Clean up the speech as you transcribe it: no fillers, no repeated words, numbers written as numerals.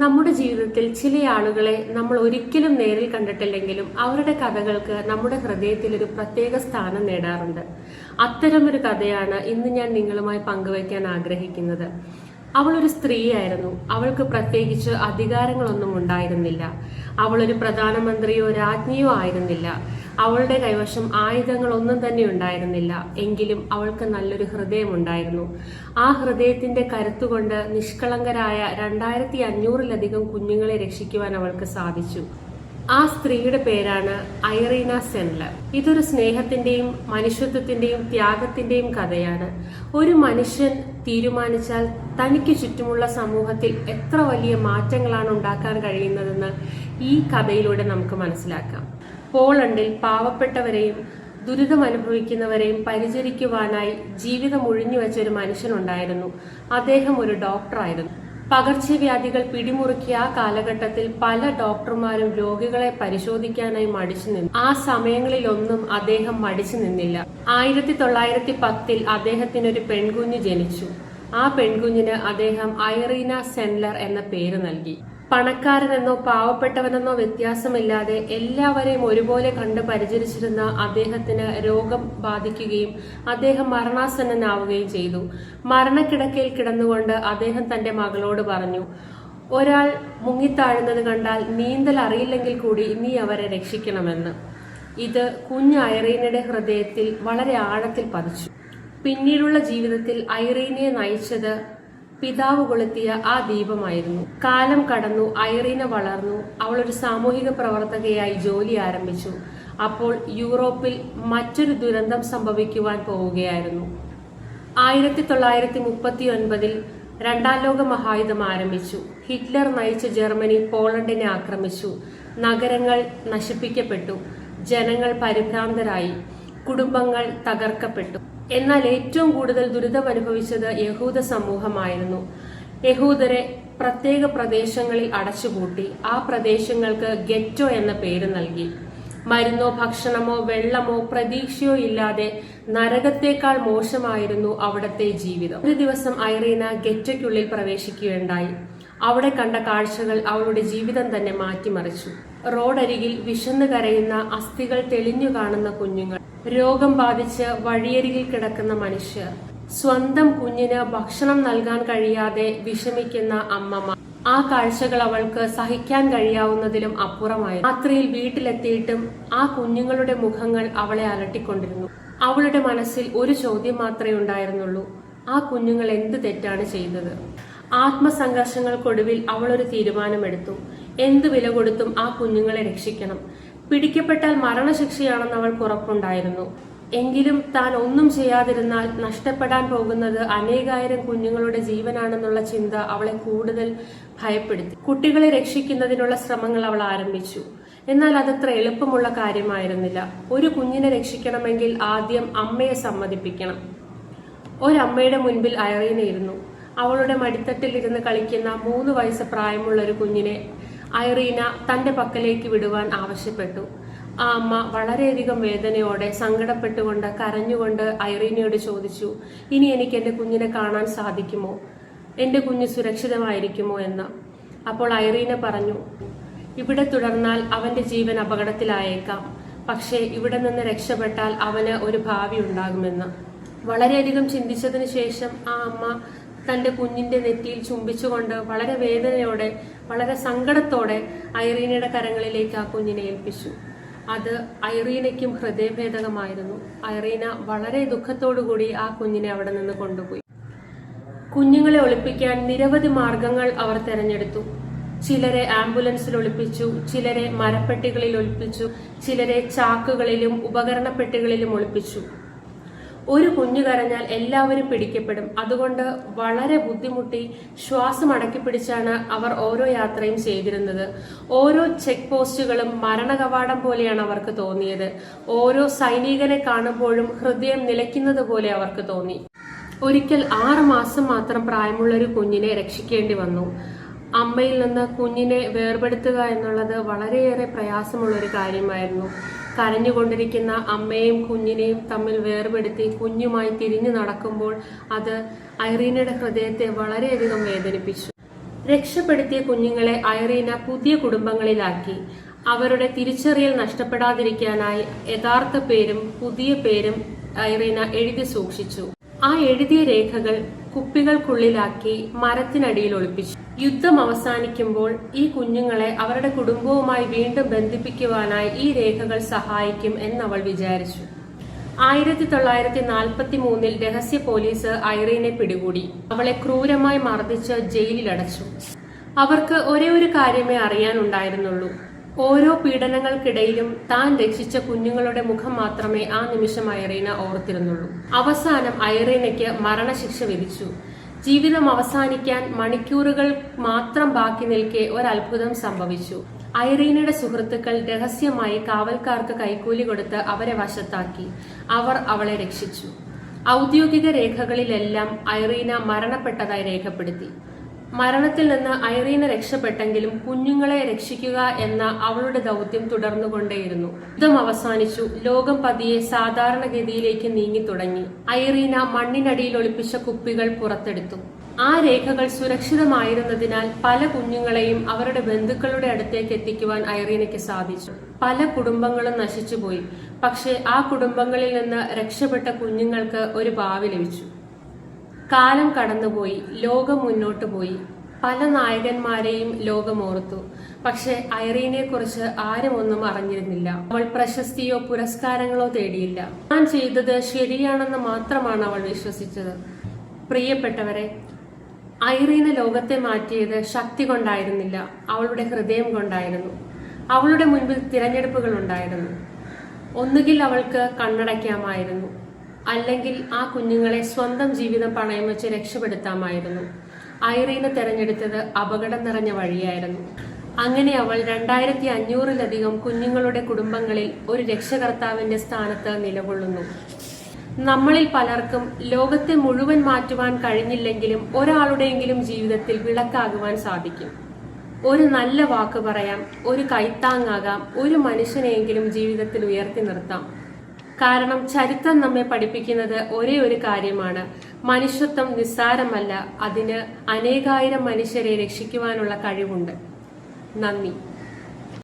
നമ്മുടെ ജീവിതത്തിൽ ചില ആളുകളെ നമ്മൾ ഒരിക്കലും നേരിൽ കണ്ടിട്ടില്ലെങ്കിലും അവരുടെ കഥകൾക്ക് നമ്മുടെ ഹൃദയത്തിൽ ഒരു പ്രത്യേക സ്ഥാനം നേടാറുണ്ട്. അത്തരമൊരു കഥയാണ് ഇന്ന് ഞാൻ നിങ്ങളുമായി പങ്കുവയ്ക്കാൻ ആഗ്രഹിക്കുന്നത്. അവളൊരു സ്ത്രീയായിരുന്നു. അവൾക്ക് പ്രത്യേകിച്ച് അധികാരങ്ങളൊന്നും ഉണ്ടായിരുന്നില്ല. അവളൊരു പ്രധാനമന്ത്രിയോ രാജ്ഞിയോ ആയിരുന്നില്ല. അവളുടെ കൈവശം ആയുധങ്ങളൊന്നും തന്നെ ഉണ്ടായിരുന്നില്ല. എങ്കിലും അവൾക്ക് നല്ലൊരു ഹൃദയമുണ്ടായിരുന്നു. ആ ഹൃദയത്തിന്റെ കരുത്തുകൊണ്ട് നിഷ്കളങ്കരായ 2500-ലധികം കുഞ്ഞുങ്ങളെ രക്ഷിക്കുവാൻ അവൾക്ക് സാധിച്ചു. ആ സ്ത്രീയുടെ പേരാണ് ഐറീന സെൻലർ. ഇതൊരു സ്നേഹത്തിന്റെയും മനുഷ്യത്വത്തിന്റെയും ത്യാഗത്തിന്റെയും കഥയാണ്. ഒരു മനുഷ്യൻ തീരുമാനിച്ചാൽ തനിക്ക് ചുറ്റുമുള്ള സമൂഹത്തിൽ എത്ര വലിയ മാറ്റങ്ങളാണ് ഉണ്ടാക്കാൻ കഴിയുന്നതെന്ന് ഈ കഥയിലൂടെ നമുക്ക് മനസ്സിലാക്കാം. പോളണ്ടിൽ പാവപ്പെട്ടവരെയും ദുരിതം അനുഭവിക്കുന്നവരെയും പരിചരിക്കുവാനായി ജീവിതം ഒഴിഞ്ഞുവെച്ച ഒരു മനുഷ്യനുണ്ടായിരുന്നു. അദ്ദേഹം ഒരു ഡോക്ടറായിരുന്നു. പകർച്ചവ്യാധികൾ പിടിമുറുക്കിയ ആ കാലഘട്ടത്തിൽ പല ഡോക്ടർമാരും രോഗികളെ പരിശോധിക്കാനായി മടിച്ചു നിന്നു. ആ സമയങ്ങളിലൊന്നും അദ്ദേഹം മടിച്ചു നിന്നില്ല. 1910 അദ്ദേഹത്തിനൊരു പെൺകുഞ്ഞ് ജനിച്ചു. ആ പെൺകുഞ്ഞിന് അദ്ദേഹം ഐറീന സെൻലർ എന്ന പേര് നൽകി. പണക്കാരനെന്നോ പാവപ്പെട്ടവനെന്നോ വ്യത്യാസമില്ലാതെ എല്ലാവരെയും ഒരുപോലെ കണ്ട് പരിചരിച്ചിരുന്ന അദ്ദേഹത്തിന് രോഗം ബാധിക്കുകയും അദ്ദേഹം മരണാസന്നനാവുകയും ചെയ്തു. മരണക്കിടക്കയിൽ കിടന്നുകൊണ്ട് അദ്ദേഹം തന്റെ മകളോട് പറഞ്ഞു, ഒരാൾ മുങ്ങിത്താഴുന്നത് കണ്ടാൽ നീന്തൽ അറിയില്ലെങ്കിൽ കൂടി നീ അവരെ രക്ഷിക്കണമെന്ന്. ഇത് കുഞ്ഞ് ഐറീനയുടെ ഹൃദയത്തിൽ വളരെ ആഴത്തിൽ പതിച്ചു. പിന്നീടുള്ള ജീവിതത്തിൽ ഐറീനയെ നയിച്ചത് പിതാവ് കൊളുത്തിയ ആ ദീപമായിരുന്നു. കാലം കടന്നു, ഐറീന വളർന്നു. അവൾ ഒരു സാമൂഹിക പ്രവർത്തകയായി ജോലി ആരംഭിച്ചു. അപ്പോൾ യൂറോപ്പിൽ മറ്റൊരു ദുരന്തം സംഭവിക്കുവാൻ പോവുകയായിരുന്നു. 1939 രണ്ടാം ലോക മഹായുദ്ധം ആരംഭിച്ചു. ഹിറ്റ്ലർ നയിച്ച ജർമ്മനി പോളണ്ടിനെ ആക്രമിച്ചു. നഗരങ്ങൾ നശിപ്പിക്കപ്പെട്ടു. ജനങ്ങൾ പരിഭ്രാന്തരായി. കുടുംബങ്ങൾ തകർക്കപ്പെട്ടു. എന്നാൽ ഏറ്റവും കൂടുതൽ ദുരിതം അനുഭവിച്ചത് യഹൂദ സമൂഹമായിരുന്നു. യഹൂദരെ പ്രത്യേക പ്രദേശങ്ങളിൽ അടച്ചുപൂട്ടി. ആ പ്രദേശങ്ങൾക്ക് ഗെറ്റോ എന്ന പേര് നൽകി. മരുന്നോ ഭക്ഷണമോ വെള്ളമോ പ്രതീക്ഷയോ ഇല്ലാതെ നരകത്തേക്കാൾ മോശമായിരുന്നു അവിടത്തെ ജീവിതം. ഒരു ദിവസം ഐറീന ഗെറ്റോയ്ക്കുള്ളിൽ പ്രവേശിക്കുകയുണ്ടായി. അവിടെ കണ്ട കാഴ്ചകൾ അവളുടെ ജീവിതം തന്നെ മാറ്റിമറിച്ചു. റോഡരികിൽ വിശന്നു കരയുന്ന അസ്ഥികൾ തെളിഞ്ഞു കാണുന്ന കുഞ്ഞുങ്ങൾ, രോഗം ബാധിച്ച് വഴിയരികിൽ കിടക്കുന്ന മനുഷ്യർ, സ്വന്തം കുഞ്ഞിന് ഭക്ഷണം നൽകാൻ കഴിയാതെ വിഷമിക്കുന്ന അമ്മമാർ. ആ കാഴ്ചകൾ അവൾക്ക് സഹിക്കാൻ കഴിയാവുന്നതിലും അപ്പുറമായി. രാത്രിയിൽ വീട്ടിലെത്തിയിട്ടും ആ കുഞ്ഞുങ്ങളുടെ മുഖങ്ങൾ അവളെ അലട്ടിക്കൊണ്ടിരുന്നു. അവളുടെ മനസ്സിൽ ഒരു ചോദ്യം മാത്രമേ ഉണ്ടായിരുന്നുള്ളൂ: ആ കുഞ്ഞുങ്ങൾ എന്ത് തെറ്റാണ് ചെയ്തത്? ആത്മസംഘർഷങ്ങൾക്കൊടുവിൽ അവൾ ഒരു തീരുമാനമെടുത്തു. എന്ത് വില കൊടുത്തും ആ കുഞ്ഞുങ്ങളെ രക്ഷിക്കണം. പിടിക്കപ്പെട്ടാൽ മരണശിക്ഷയാണെന്ന് അവൾക്ക് ഉറപ്പുണ്ടായിരുന്നു. എങ്കിലും താൻ ഒന്നും ചെയ്യാതിരുന്നാൽ നഷ്ടപ്പെടാൻ പോകുന്നത് അനേകായിരം കുഞ്ഞുങ്ങളുടെ ജീവനാണെന്നുള്ള ചിന്ത അവളെ കൂടുതൽ ഭയപ്പെടുത്തി. കുട്ടികളെ രക്ഷിക്കുന്നതിനുള്ള ശ്രമങ്ങൾ അവൾ ആരംഭിച്ചു. എന്നാൽ അതത്ര എളുപ്പമുള്ള കാര്യമായിരുന്നില്ല. ഒരു കുഞ്ഞിനെ രക്ഷിക്കണമെങ്കിൽ ആദ്യം അമ്മയെ സമ്മതിപ്പിക്കണം. ഒരമ്മയുടെ മുൻപിൽ ഐറീന ഇരുന്നു. അവളുടെ മടിത്തട്ടിലിരുന്ന് കളിക്കുന്ന 3 വയസ്സ് പ്രായമുള്ള ഒരു കുഞ്ഞിനെ ഐറീന തന്റെ പക്കലേക്ക് വിടുവാൻ ആവശ്യപ്പെട്ടു. ആ അമ്മ വളരെയധികം വേദനയോടെ സങ്കടപ്പെട്ടുകൊണ്ട് കരഞ്ഞുകൊണ്ട് ഐറീനയോട് ചോദിച്ചു, ഇനി എനിക്ക് എന്റെ കുഞ്ഞിനെ കാണാൻ സാധിക്കുമോ? എന്റെ കുഞ്ഞ് സുരക്ഷിതമായിരിക്കുമോ എന്ന്. അപ്പോൾ ഐറീന പറഞ്ഞു, ഇവിടെ തുടർന്നാൽ അവന്റെ ജീവൻ അപകടത്തിലായേക്കാം. പക്ഷേ ഇവിടെ നിന്ന് രക്ഷപ്പെട്ടാൽ അവന് ഒരു ഭാവി ഉണ്ടാകുമെന്ന്. വളരെയധികം ചിന്തിച്ചതിന് ശേഷം ആ അമ്മ തന്റെ കുഞ്ഞിന്റെ നെറ്റിയിൽ ചുംബിച്ചുകൊണ്ട് വളരെ വേദനയോടെ വളരെ സങ്കടത്തോടെ ഐറീനയുടെ കരങ്ങളിലേക്ക് ആ കുഞ്ഞിനെ ഏൽപ്പിച്ചു. അത് ഐറീനയ്ക്കും ഹൃദയഭേദകമായിരുന്നു. ഐറീന വളരെ ദുഃഖത്തോടുകൂടി ആ കുഞ്ഞിനെ അവിടെ നിന്ന് കൊണ്ടുപോയി. കുഞ്ഞുങ്ങളെ ഒളിപ്പിക്കാൻ നിരവധി മാർഗങ്ങൾ അവർ തെരഞ്ഞെടുത്തു. ചിലരെ ആംബുലൻസിൽ ഒളിപ്പിച്ചു, ചിലരെ മരപ്പെട്ടികളിൽ ഒളിപ്പിച്ചു, ചിലരെ ചാക്കുകളിലും ഉപകരണപ്പെട്ടികളിലും ഒളിപ്പിച്ചു. ഒരു കുഞ്ഞു കരഞ്ഞാൽ എല്ലാവരും പിടിക്കപ്പെടും. അതുകൊണ്ട് വളരെ ബുദ്ധിമുട്ടി ശ്വാസം അടക്കി പിടിച്ചാണ് അവർ ഓരോ യാത്രയും ചെയ്തിരുന്നത്. ഓരോ ചെക്ക് പോസ്റ്റുകളും മരണകവാടം പോലെയാണ് അവർക്ക് തോന്നിയത്. ഓരോ സൈനികനെ കാണുമ്പോഴും ഹൃദയം നിലയ്ക്കുന്നത് പോലെ അവർക്ക് തോന്നി. ഒരിക്കൽ 6 മാസം മാത്രം പ്രായമുള്ള ഒരു കുഞ്ഞിനെ രക്ഷിക്കേണ്ടി വന്നു. അമ്മയിൽ നിന്ന് കുഞ്ഞിനെ വേർപെടുത്തുക എന്നുള്ളത് വളരെയേറെ പ്രയാസമുള്ള ഒരു കാര്യമായിരുന്നു. കരഞ്ഞുകൊണ്ടിരിക്കുന്ന അമ്മയും കുഞ്ഞിനെയും തമ്മിൽ വേർപെടുത്തി കുഞ്ഞുമായി തിരിഞ്ഞു നടക്കുമ്പോൾ അത് ഐറീനയുടെ ഹൃദയത്തെ വളരെയധികം വേദനിപ്പിച്ചു. രക്ഷപ്പെടുത്തിയ കുഞ്ഞുങ്ങളെ ഐറീന പുതിയ കുടുംബങ്ങളിലാക്കി. അവരുടെ തിരിച്ചറിയൽ നഷ്ടപ്പെടാതിരിക്കാനായി യഥാർത്ഥ പേരും പുതിയ പേരും ഐറീന എഴുതി സൂക്ഷിച്ചു. ആ എഴുതിയ രേഖകൾ കുപ്പികൾക്കുള്ളിലാക്കി മരത്തിനടിയിൽ ഒളിപ്പിച്ചു. യുദ്ധം അവസാനിക്കുമ്പോൾ ഈ കുഞ്ഞുങ്ങളെ അവരുടെ കുടുംബവുമായി വീണ്ടും ബന്ധിപ്പിക്കുവാനായി ഈ രേഖകൾ സഹായിക്കും എന്നവൾ വിചാരിച്ചു. 1943 രഹസ്യ പോലീസ് ഐറീനെ പിടികൂടി. അവളെ ക്രൂരമായി മർദ്ദിച്ച് ജയിലിലടച്ചു. അവർക്ക് ഒരേ ഒരു കാര്യമേ അറിയാനുണ്ടായിരുന്നുള്ളൂ. ഓരോ പീഡനങ്ങൾക്കിടയിലും താൻ രക്ഷിച്ച കുഞ്ഞുങ്ങളുടെ മുഖം മാത്രമേ ആ നിമിഷം ഐറീന ഓർത്തിരുന്നുള്ളൂ. അവസാനം ഐറീനയ്ക്ക് മരണശിക്ഷ വിധിച്ചു. ജീവിതം അവസാനിക്കാൻ മണിക്കൂറുകൾ മാത്രം ബാക്കി നിൽക്കെ ഒരത്ഭുതം സംഭവിച്ചു. ഐറീനയുടെ സുഹൃത്തുക്കൾ രഹസ്യമായി കാവൽക്കാർക്ക് കൈക്കൂലി കൊടുത്ത് അവരെ വശത്താക്കി. അവർ അവളെ രക്ഷിച്ചു. ഔദ്യോഗിക രേഖകളിലെല്ലാം ഐറീന മരണപ്പെട്ടതായി രേഖപ്പെടുത്തി. മരണത്തിൽ നിന്ന് ഐറീന രക്ഷപ്പെട്ടെങ്കിലും കുഞ്ഞുങ്ങളെ രക്ഷിക്കുക എന്ന അവളുടെ ദൗത്യം തുടർന്നുകൊണ്ടേയിരുന്നു. യുദ്ധം അവസാനിച്ചു. ലോകം പതിയെ സാധാരണഗതിയിലേക്ക് നീങ്ങി തുടങ്ങി. ഐറീന മണ്ണിനടിയിൽ ഒളിപ്പിച്ച കുപ്പികൾ പുറത്തെടുത്തു. ആ രേഖകൾ സുരക്ഷിതമായിരുന്നതിനാൽ പല കുഞ്ഞുങ്ങളെയും അവരുടെ ബന്ധുക്കളുടെ അടുത്തേക്ക് എത്തിക്കുവാൻ ഐറീനയ്ക്ക് സാധിച്ചു. പല കുടുംബങ്ങളും നശിച്ചുപോയി. പക്ഷേ ആ കുടുംബങ്ങളിൽ നിന്ന് രക്ഷപ്പെട്ട കുഞ്ഞുങ്ങൾക്ക് ഒരു ഭാവി ലഭിച്ചു. കാലം കടന്നുപോയി. ലോകം മുന്നോട്ടു പോയി. പല നായകന്മാരെയും ലോകം ഓർത്തു. പക്ഷെ ഐറീനെ കുറിച്ച് ആരും ഒന്നും അറിഞ്ഞിരുന്നില്ല. അവൾ പ്രശസ്തിയോ പുരസ്കാരങ്ങളോ തേടിയില്ല. താൻ ചെയ്തത് ശരിയാണെന്ന് മാത്രമാണ് അവൾ വിശ്വസിച്ചത്. പ്രിയപ്പെട്ടവരെ, ഐറീന ലോകത്തെ മാറ്റിയത് ശക്തി കൊണ്ടായിരുന്നില്ല, അവളുടെ ഹൃദയം കൊണ്ടായിരുന്നു. അവളുടെ മുൻപിൽ തിരഞ്ഞെടുപ്പുകൾ ഉണ്ടായിരുന്നു. ഒന്നുകിൽ അവൾക്ക് കണ്ണടയ്ക്കാമായിരുന്നു, അല്ലെങ്കിൽ ആ കുഞ്ഞുങ്ങളെ സ്വന്തം ജീവിതം പണയം വെച്ച് രക്ഷപ്പെടുത്താമായിരുന്നു. ഐറീന തെരഞ്ഞെടുത്തത് അപകടം നിറഞ്ഞ വഴിയായിരുന്നു. അങ്ങനെ അവൾ 2500-ലധികം കുഞ്ഞുങ്ങളുടെ കുടുംബങ്ങളിൽ ഒരു രക്ഷകർത്താവിന്റെ സ്ഥാനത്ത് നിലകൊള്ളുന്നു. നമ്മളിൽ പലർക്കും ലോകത്തെ മുഴുവൻ മാറ്റുവാൻ കഴിഞ്ഞില്ലെങ്കിലും ഒരാളുടെയെങ്കിലും ജീവിതത്തിൽ വിളക്കാകുവാൻ സാധിക്കും. ഒരു നല്ല വാക്ക് പറയാം, ഒരു കൈത്താങ്ങാകാം, ഒരു മനുഷ്യനെയെങ്കിലും ജീവിതത്തിൽ ഉയർത്തി നിർത്താം. കാരണം ചരിത്രം നമ്മെ പഠിപ്പിക്കുന്നത് ഒരേ ഒരു കാര്യമാണ്: മനുഷ്യത്വം നിസ്സാരമല്ല, അതിന് അനേകായിരം മനുഷ്യരെ രക്ഷിക്കുവാനുള്ള കഴിവുണ്ട്. നന്ദി.